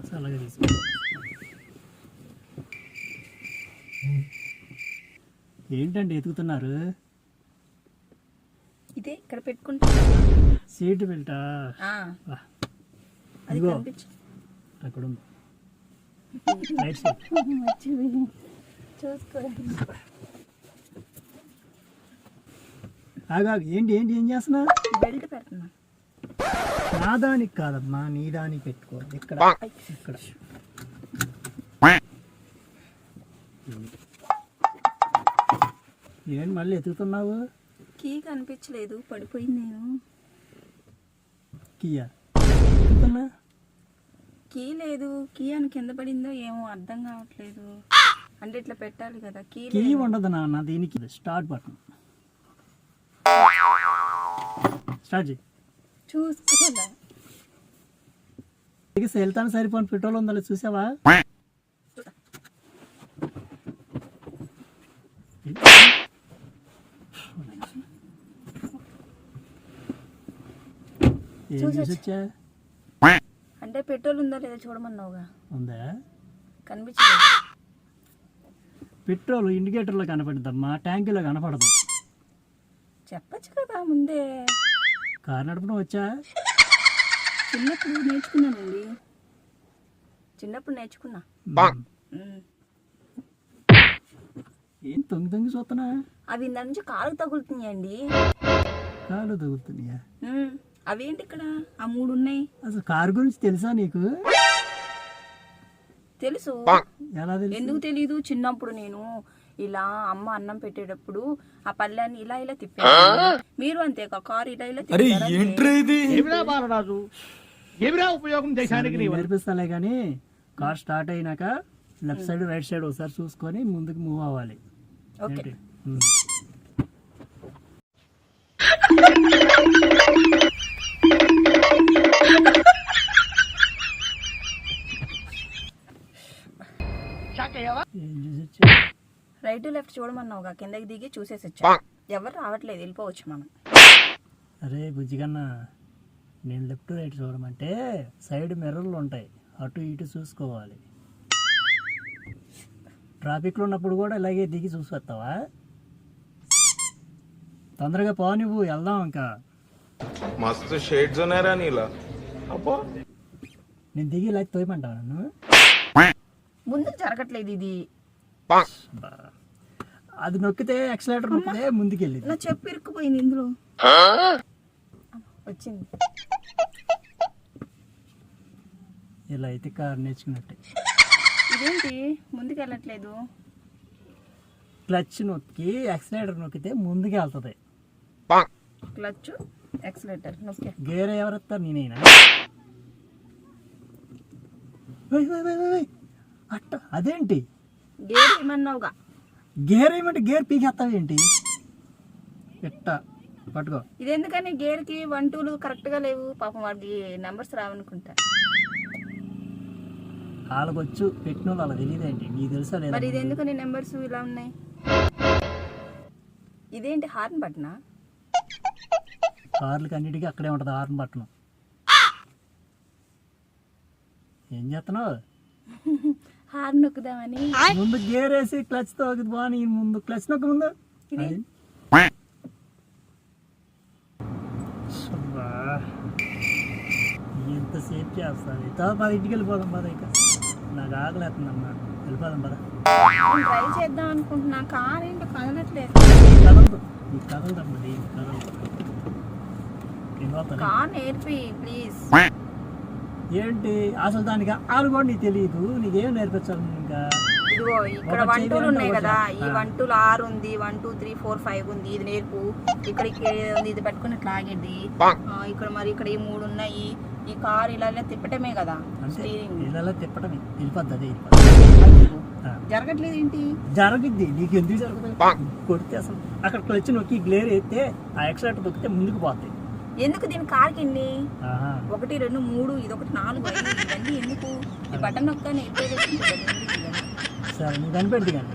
చల్లగా తీసుకో. ఏంటండి ఎతుకుతున్నారు? ఇదే ఇక్కడ పెట్టుకుంటా. సీట్ బెల్టా? అది అక్కడ ఉంది. రైట్ సైడ్ చూసుకోండి. ఏంటి ఏంటి ఏం చేస్తున్నా? బెల్ట్ పెడుతున్నా. నా దానికి కాదమ్మా, నీ దానికి పెట్టుకో. ఇక్కడ ఇక్కడ ఏంటి మళ్ళీ ఎతుకుతున్నావు? కీ కనిపించలేదు, పడిపోయింది. నేను కీయా ఎతుకుతున్నా. కీ లేదు. కీ అని కింద పడిందో ఏమో అర్థం కావట్లేదు. అంటే ఇట్లా పెట్టాలి కదా. కీ ఉండదు నాన్న దీనికి. స్టార్ట్ బటన్ స్టార్ట్ చేయి. చూసుకోదా వెళ్తాను. సరిపోను పెట్రోల్ ఉందా చూసావా? అంటే పెట్రోల్ ఉందా లేదా చూడమన్నావుగా. ఉందా? కనిపించలేదు. పెట్రోల్ ఇండికేటర్లో కనపడుద్దమ్మా, ట్యాంకీలో కనపడదు. చెప్పచ్చు కదా ముందే. కారు నడపడం వచ్చా? చిన్నప్పుడు నేర్చుకున్నానండి. చిన్నప్పుడు నేర్చుకున్నా. ఏం తొంగి తొంగి చూస్తున్నా? అవి ఇందా నుంచి కాలు తగులుతున్నాయండి. కాలు తగులుతున్నాయా? అవేంటి ఇక్కడ ఆ 3 ఉన్నాయి. అసలు కారు గురించి తెలుసా నీకు? తెలుసు. ఎలా తెలుసు? ఎందుకు తెలీదు? చిన్నప్పుడు నేను ఇలా అమ్మ అన్నం పెట్టేటప్పుడు ఆ పళ్ళని ఇలా ఇలా తిప్పాను. మీరు అంతే కారు ఇలా ఇలా నేర్పిస్తాలే కానీ కార్ స్టార్ట్ అయినాక లెఫ్ట్ సైడ్ రైట్ సైడ్ ఒకసారి చూసుకొని ముందుకు మూవ్ అవ్వాలి. ఓకే. రైట్ లెఫ్ట్ చూడమన్నావుగా, కిందకి దిగి చూసేసి వచ్చా. ఎవరు రావట్లేదు, వెళ్ళిపోవచ్చు మనం. అరే బుజ్జిగన్నా, నేను లెఫ్ట్ రైట్ చూడమంటే సైడ్ మిర్రర్లు ఉంటాయి, అటు ఇటు చూసుకోవాలి. ట్రాఫిక్లో ఉన్నప్పుడు కూడా ఇలాగే దిగి చూసుకొస్తావా? తొందరగా పో, నువ్వు వెళ్దాం. ఇంకా మస్తు షేడ్స్ ఉన్నారా నీలా? అబ్బో, నేను దిగి ఇలా తోయమంటావా నన్ను? ముందుకు జరగట్లేదు ఇది. అది నొక్కితే యాక్సిలేటర్ నొక్కితే ముందుకెళ్ళి. నా చెప్పు ఇరుక్కుపోయింది ఇందులో. వచ్చింది. ఇలా అయితే కారు నేర్చుకున్నట్టే. ఇదేంటి ముందుకు వెళ్ళట్లేదు? క్లచ్ నొక్కి యాక్సిలేటర్ నొక్కితే ముందుకు వెళ్తుంది. క్లచ్ యాక్సిలేటర్ నొక్కి. గేర్ ఎవరెత్తారు? నేనైనా అట్ట. అదేంటి గేర్ ఏమన్నావుగా? గేర్ ఏమంటే గేర్ పీకేస్తావేంటి? ఎట్ట పట్టుకో. ఇది ఎందుకని గేర్ కి 1 2 కరెక్ట్ గా లేవు? పాపం వాడికి నెంబర్స్ రావనుకుంటా. వాళ్ళకొచ్చు, పెట్టిన వాళ్ళు అలా తెలియదేంటి? నీకు తెలుసా లేదా? మరి ఇది ఎందుకని నెంబర్స్ ఇలా ఉన్నాయి? ఇదేంటి హార్న్ బటనా? కార్లకి అన్నిటికీ అక్కడే ఉంటుంది హార్న్ బటన్. ఏం చేస్తున్నావు? హార్న్ నొక్కుదామని. ముందు గేర్ వేసి క్లచ్ తో బాగా ముందు క్లచ్ నొక్క ముందు. ఎంతసేపు చేస్తుంది? తర్వాత ఇంటికి వెళ్ళిపోదాం పద. ఇక నాకు ఆకలేస్తుందమ్మా, వెళ్ళిపోదాం పద. ట్రై చేద్దాం అనుకుంటున్నా, కార్ ఏంటో కదలట్లేదు. కదలదు, నీకు కదలదమ్మా, నీకు కదలదు. కార్ నేర్పి ప్లీజ్. ఏంటి అసలు దానికి ఆరు కూడా నీకు తెలియదు? నీకేం నేర్పించాలి? ఇంకా ఇదిగో ఇక్కడ 1 2 ఉన్నాయి కదా, ఈ 1 2 6 ఉంది, 1 2 3 4 5 ఉంది. ఇది నేర్పు. ఇక్కడ ఉంది, ఇది పెట్టుకుని ఇట్లా ఆగేది. ఇక్కడ మరి ఇక్కడ ఈ 3 ఉన్నాయి. ఈ కార్ ఇలా ఇలా తిప్పటమే కదా స్టీరింగ్. ఇలా తిప్పటమే వెళ్ళిపోద్ది. జరగట్లేదు ఏంటి? జరగద్ది. నీకు ఎందుకు జరుగుతుంది? కొడితే అసలు అక్కడ క్లచ్ నొక్కి గ్లేర్ అయితే ఆ యాక్సిలేటర్ దొక్కితే ముందుకు పోతాయి. ఎందుకు దీని కార్కి ఎన్ని? 1 2 3, ఇది 1 4 5 ఇవన్నీ ఎందుకు? ఈ బటన్ నొక్క సరే నువ్వు కనిపెడుతుంది కానీ